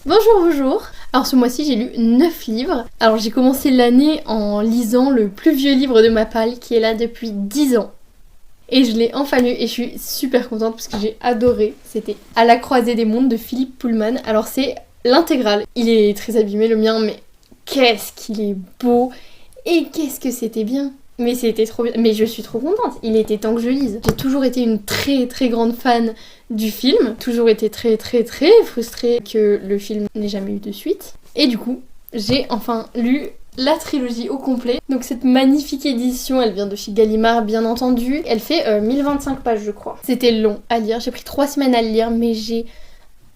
Bonjour, bonjour. Alors ce mois-ci j'ai lu 9 livres. Alors j'ai commencé l'année en lisant le plus vieux livre de ma palle qui est là depuis 10 ans. Et je l'ai enfin lu et je suis super contente parce que j'ai adoré. C'était À la croisée des mondes de Philippe Pullman. Alors c'est l'intégrale. Il est très abîmé le mien, mais qu'est-ce qu'il est beau et qu'est-ce que c'était bien. Mais c'était trop bien. Mais je suis trop contente. Il était temps que je lise. J'ai toujours été une très très grande fan du film. Toujours été très très très frustrée que le film n'ait jamais eu de suite. Et du coup, j'ai enfin lu la trilogie au complet. Donc cette magnifique édition, elle vient de chez Gallimard bien entendu. Elle fait 1025 pages je crois. C'était long à lire. J'ai pris 3 semaines à le lire mais j'ai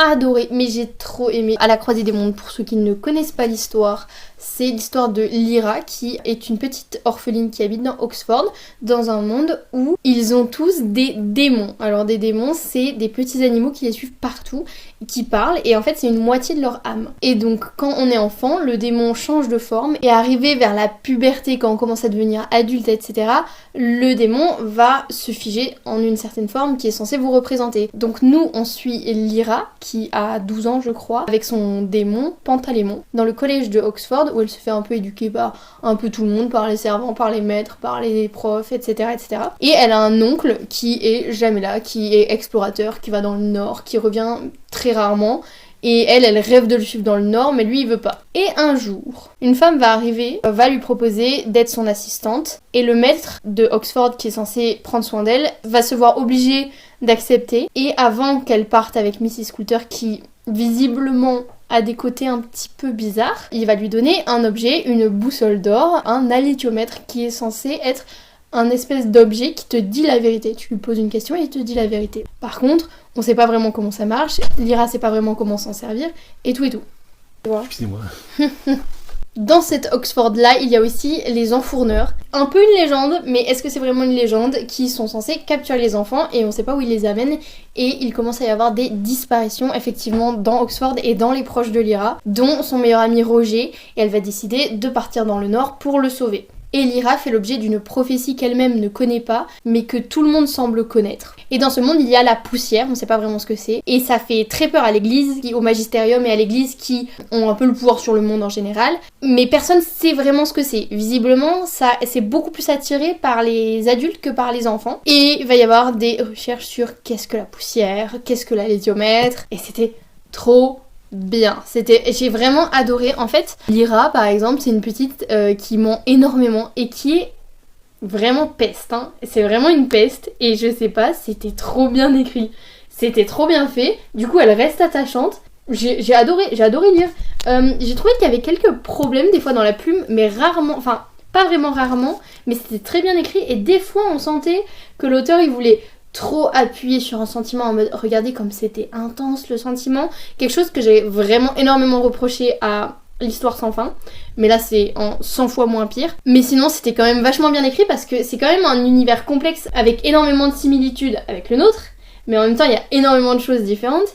adoré, mais j'ai trop aimé. À la croisée des mondes, pour ceux qui ne connaissent pas l'histoire, c'est l'histoire de Lyra qui est une petite orpheline qui habite dans Oxford, dans un monde où ils ont tous des démons. Alors des démons, c'est des petits animaux qui les suivent partout, qui parlent, et en fait c'est une moitié de leur âme. Et donc quand on est enfant, le démon change de forme, et arrivé vers la puberté, quand on commence à devenir adulte, etc., le démon va se figer en une certaine forme qui est censée vous représenter. Donc nous, on suit Lyra, qui a 12 ans je crois, avec son démon Pantalémon, dans le collège de Oxford, où elle se fait un peu éduquer par un peu tout le monde, par les servants, par les maîtres, par les profs, etc. etc. Et elle a un oncle qui est jamais là, qui est explorateur, qui va dans le nord, qui revient très rarement, et elle rêve de le suivre dans le nord, mais lui il veut pas. Et un jour, une femme va arriver, va lui proposer d'être son assistante, et le maître de Oxford, qui est censé prendre soin d'elle, va se voir obligé d'accepter, et avant qu'elle parte avec Mrs. Coulter, qui visiblement a des côtés un petit peu bizarres, il va lui donner un objet, une boussole d'or, un alléthiomètre qui est censé être un espèce d'objet qui te dit la vérité. Tu lui poses une question et il te dit la vérité. Par contre, on sait pas vraiment comment ça marche, Lyra sait pas vraiment comment s'en servir, et tout et tout. Excusez-moi. Dans cet Oxford-là, il y a aussi les enfourneurs. Un peu une légende, mais est-ce que c'est vraiment une légende, qui sont censés capturer les enfants et on sait pas où ils les amènent. Et il commence à y avoir des disparitions, effectivement, dans Oxford et dans les proches de Lyra, dont son meilleur ami Roger, et elle va décider de partir dans le nord pour le sauver. Et Lyra fait l'objet d'une prophétie qu'elle-même ne connaît pas, mais que tout le monde semble connaître. Et dans ce monde, il y a la poussière, on sait pas vraiment ce que c'est, et ça fait très peur à l'église, au magistérium et à l'église qui ont un peu le pouvoir sur le monde en général, mais personne sait vraiment ce que c'est. Visiblement, ça c'est beaucoup plus attiré par les adultes que par les enfants, et il va y avoir des recherches sur qu'est-ce que la poussière, qu'est-ce que l'alléthiomètre, et c'était trop bien, j'ai vraiment adoré. En fait, Lyra par exemple, c'est une petite qui ment énormément et qui est vraiment peste, hein. C'est vraiment une peste et je sais pas, c'était trop bien écrit, c'était trop bien fait, du coup elle reste attachante. J'ai adoré lire. J'ai trouvé qu'il y avait quelques problèmes des fois dans la plume, mais rarement, enfin pas vraiment rarement, mais c'était très bien écrit et des fois on sentait que l'auteur il voulait trop appuyé sur un sentiment en mode regardez comme c'était intense le sentiment, quelque chose que j'ai vraiment énormément reproché à l'histoire sans fin, mais là c'est en 100 fois moins pire. Mais sinon c'était quand même vachement bien écrit parce que c'est quand même un univers complexe avec énormément de similitudes avec le nôtre, mais en même temps il y a énormément de choses différentes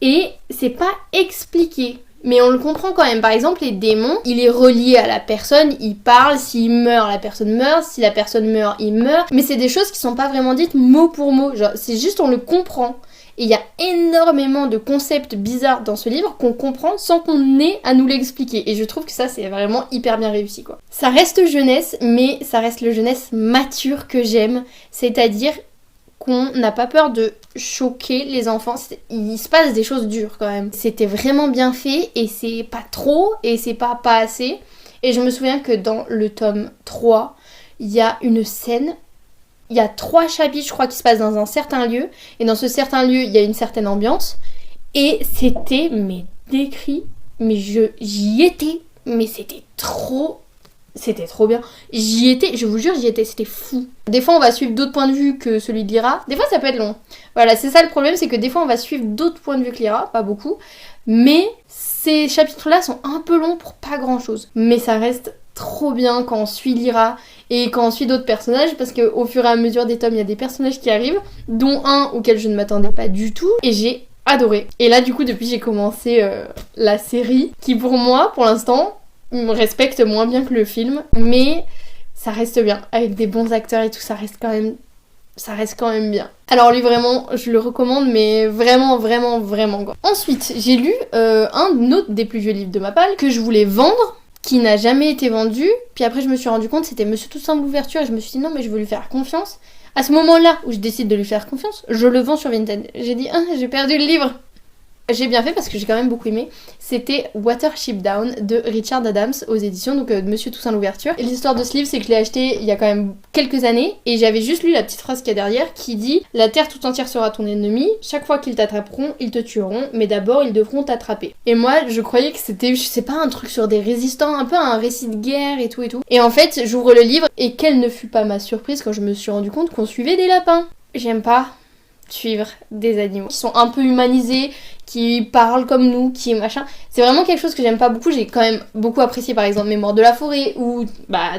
et c'est pas expliqué. Mais on le comprend quand même. Par exemple, les démons, il est relié à la personne, il parle, s'il meurt, la personne meurt, si la personne meurt, il meurt. Mais c'est des choses qui sont pas vraiment dites mot pour mot, genre c'est juste on le comprend. Et il y a énormément de concepts bizarres dans ce livre qu'on comprend sans qu'on ait à nous l'expliquer. Et je trouve que ça c'est vraiment hyper bien réussi quoi. Ça reste jeunesse, mais ça reste le jeunesse mature que j'aime. C'est-à-dire qu'on n'a pas peur de choquer les enfants. Il se passe des choses dures quand même. C'était vraiment bien fait et c'est pas trop et c'est pas assez. Et je me souviens que dans le tome 3, il y a une scène, il y a 3 chapitres je crois qui se passent dans un certain lieu et dans ce certain lieu il y a une certaine ambiance et c'était mais décrit, mais j'y étais, mais c'était trop bien. J'y étais, je vous jure, j'y étais, c'était fou. Des fois, on va suivre d'autres points de vue que celui de Lyra. Des fois, ça peut être long. Voilà, c'est ça le problème, c'est que des fois, on va suivre d'autres points de vue que Lyra, pas beaucoup. Mais ces chapitres-là sont un peu longs pour pas grand-chose. Mais ça reste trop bien quand on suit Lyra et quand on suit d'autres personnages, parce qu'au fur et à mesure des tomes, il y a des personnages qui arrivent, dont un auquel je ne m'attendais pas du tout, et j'ai adoré. Et là, du coup, depuis, j'ai commencé la série, qui pour moi, pour l'instant, me respecte moins bien que le film, mais ça reste bien. Avec des bons acteurs et tout, ça reste quand même ça reste quand même bien. Alors lui vraiment, je le recommande, mais vraiment, vraiment, vraiment quoi. Ensuite, j'ai lu un autre des plus vieux livres de ma palle que je voulais vendre, qui n'a jamais été vendu. Puis après je me suis rendu compte c'était Monsieur Toussaint l'ouverture et je me suis dit non mais je veux lui faire confiance. À ce moment-là où je décide de lui faire confiance, je le vends sur Vinted. J'ai dit ah j'ai perdu le livre. J'ai bien fait parce que j'ai quand même beaucoup aimé. C'était Watership Down de Richard Adams aux éditions donc Monsieur Toussaint l'ouverture. Et l'histoire de ce livre c'est que je l'ai acheté il y a quand même quelques années et j'avais juste lu la petite phrase qu'il y a derrière qui dit « La terre tout entière sera ton ennemi, chaque fois qu'ils t'attraperont, ils te tueront, mais d'abord ils devront t'attraper. » Et moi je croyais que c'était, je sais pas, un truc sur des résistants, un peu un récit de guerre et tout et tout. Et en fait j'ouvre le livre et quelle ne fut pas ma surprise quand je me suis rendu compte qu'on suivait des lapins. J'aime pas suivre des animaux qui sont un peu humanisés, qui parlent comme nous, qui machin. C'est vraiment quelque chose que j'aime pas beaucoup. J'ai quand même beaucoup apprécié par exemple Mémoire de la forêt où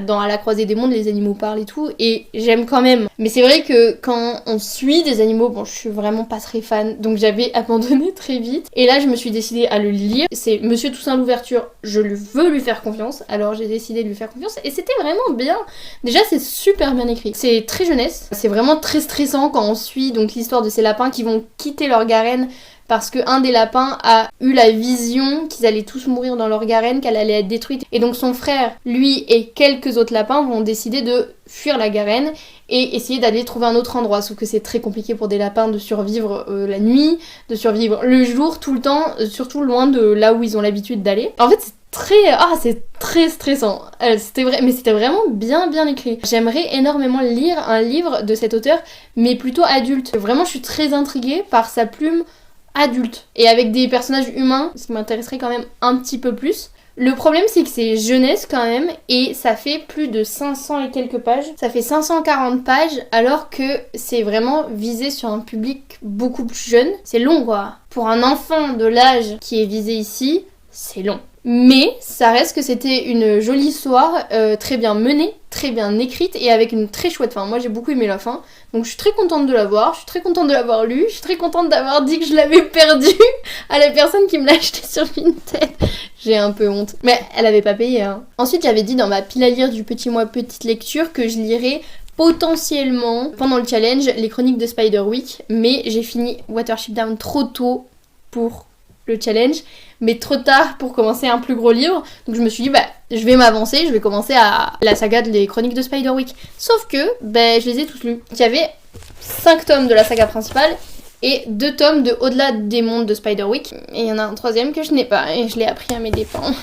dans À la croisée des mondes les animaux parlent et tout et j'aime quand même. Mais c'est vrai que quand on suit des animaux, bon je suis vraiment pas très fan donc j'avais abandonné très vite. Et là je me suis décidée à le lire. C'est Monsieur Toussaint l'ouverture, je veux lui faire confiance alors j'ai décidé de lui faire confiance et c'était vraiment bien. Déjà c'est super bien écrit. C'est très jeunesse. C'est vraiment très stressant quand on suit donc l'histoire de ces lapins qui vont quitter leur garenne parce qu'un des lapins a eu la vision qu'ils allaient tous mourir dans leur garenne, qu'elle allait être détruite. Et donc son frère, lui et quelques autres lapins vont décider de fuir la garenne et essayer d'aller trouver un autre endroit. Sauf que c'est très compliqué pour des lapins de survivre la nuit, de survivre le jour, tout le temps, surtout loin de là où ils ont l'habitude d'aller. En fait, c'est très stressant. C'était vrai, mais c'était vraiment bien écrit. J'aimerais énormément lire un livre de cet auteur, mais plutôt adulte. Vraiment, je suis très intriguée par sa plume adulte et avec des personnages humains, ce qui m'intéresserait quand même un petit peu plus. Le problème c'est que c'est jeunesse quand même et ça fait plus de 500 et quelques pages. Ça fait 540 pages alors que c'est vraiment visé sur un public beaucoup plus jeune. C'est long quoi. Pour un enfant de l'âge qui est visé ici, c'est long. Mais ça reste que c'était une jolie histoire, très bien menée, très bien écrite et avec une très chouette fin. Moi j'ai beaucoup aimé la fin, donc je suis très contente de l'avoir, je suis très contente de l'avoir lu, je suis très contente d'avoir dit que je l'avais perdu à la personne qui me l'a acheté sur Vinted. J'ai un peu honte, mais elle avait pas payé hein. Ensuite j'avais dit dans ma pile à lire du petit mois petite lecture que je lirais potentiellement pendant le challenge les chroniques de Spiderwick, mais j'ai fini Watership Down trop tôt pour le challenge, mais trop tard pour commencer un plus gros livre. Donc je me suis dit je vais m'avancer, je vais commencer à la saga des chroniques de Spiderwick. Sauf que je les ai tous lus. Il y avait 5 tomes de la saga principale et 2 tomes de Au-delà des mondes de Spiderwick. Et il y en a un 3e que je n'ai pas et je l'ai appris à mes dépens.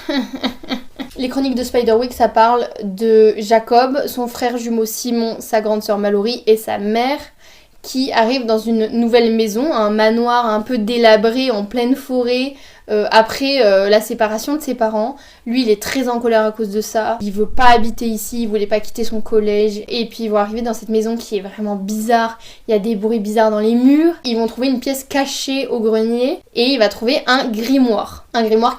Les chroniques de Spiderwick, ça parle de Jacob, son frère jumeau Simon, sa grande sœur Mallory et sa mère qui arrivent dans une nouvelle maison, un manoir un peu délabré en pleine forêt après la séparation de ses parents. Lui il est très en colère à cause de ça, il veut pas habiter ici, il voulait pas quitter son collège et puis ils vont arriver dans cette maison qui est vraiment bizarre, il y a des bruits bizarres dans les murs, ils vont trouver une pièce cachée au grenier et il va trouver un grimoire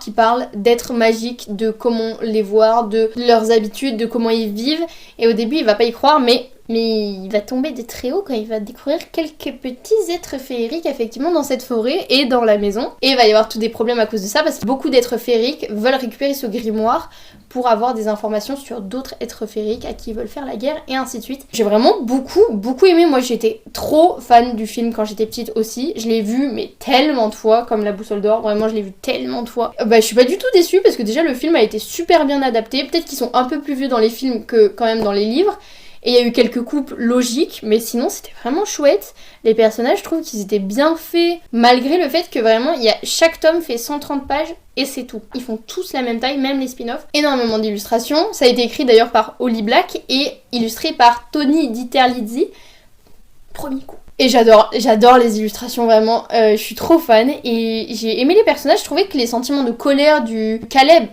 qui parle d'êtres magiques, de comment les voir, de leurs habitudes, de comment ils vivent et au début il va pas y croire mais il va tomber de très haut quand il va découvrir quelques petits êtres féeriques effectivement dans cette forêt et dans la maison. Et il va y avoir tous des problèmes à cause de ça parce que beaucoup d'êtres féeriques veulent récupérer ce grimoire pour avoir des informations sur d'autres êtres féeriques à qui ils veulent faire la guerre et ainsi de suite. J'ai vraiment beaucoup aimé. Moi j'étais trop fan du film quand j'étais petite aussi. Je l'ai vu mais tellement de fois comme La Boussole d'Or. Vraiment je l'ai vu tellement de fois. Je suis pas du tout déçue parce que déjà le film a été super bien adapté. Peut-être qu'ils sont un peu plus vieux dans les films que quand même dans les livres. Et il y a eu quelques coupes logiques, mais sinon c'était vraiment chouette. Les personnages, je trouve qu'ils étaient bien faits, malgré le fait que vraiment, chaque tome fait 130 pages et c'est tout. Ils font tous la même taille, même les spin-offs. Énormément d'illustrations. Ça a été écrit d'ailleurs par Holly Black et illustré par Tony Diterlizzi. Premier coup. Et j'adore les illustrations vraiment, je suis trop fan et j'ai aimé les personnages. Je trouvais que les sentiments de colère du Caleb,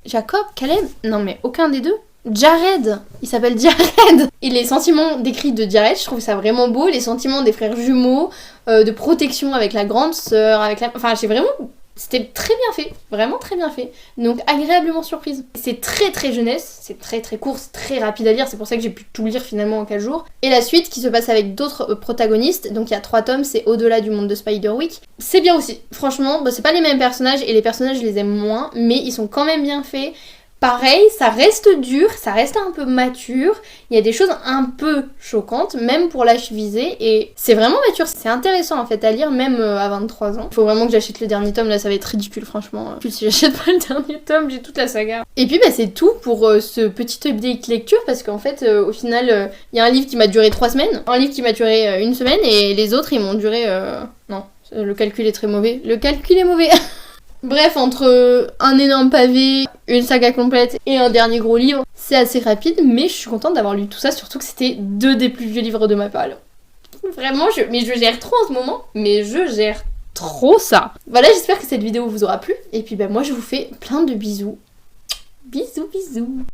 Jacob, Caleb, non mais aucun des deux. Jared, il s'appelle Jared. Et les sentiments décrits de Jared, je trouve ça vraiment beau. Les sentiments des frères jumeaux, de protection avec la grande sœur, enfin c'était très bien fait, vraiment très bien fait. Donc agréablement surprise. C'est très jeunesse, c'est très court, c'est très rapide à lire, c'est pour ça que j'ai pu tout lire finalement en 4 jours. Et la suite qui se passe avec d'autres protagonistes, donc il y a 3 tomes, c'est Au-delà du monde de Spiderwick. C'est bien aussi, franchement, c'est pas les mêmes personnages et les personnages je les aime moins, mais ils sont quand même bien faits. Pareil, ça reste dur, ça reste un peu mature, il y a des choses un peu choquantes, même pour l'âge visé, et c'est vraiment mature, c'est intéressant en fait à lire, même à 23 ans. Faut vraiment que j'achète le dernier tome, là ça va être ridicule franchement. Plus si j'achète pas le dernier tome, j'ai toute la saga. Et puis c'est tout pour ce petit update lecture, parce qu'en fait, au final, il y a un livre qui m'a duré 3 semaines, un livre qui m'a duré 1 semaine, et les autres ils m'ont duré... Non, le calcul est très mauvais. Le calcul est mauvais. Bref, entre un énorme pavé, une saga complète et un dernier gros livre, c'est assez rapide, mais je suis contente d'avoir lu tout ça, surtout que c'était 2 des plus vieux livres de ma part. Vraiment, je gère trop en ce moment, mais je gère trop ça. Voilà, j'espère que cette vidéo vous aura plu, et puis moi je vous fais plein de bisous. Bisous, bisous.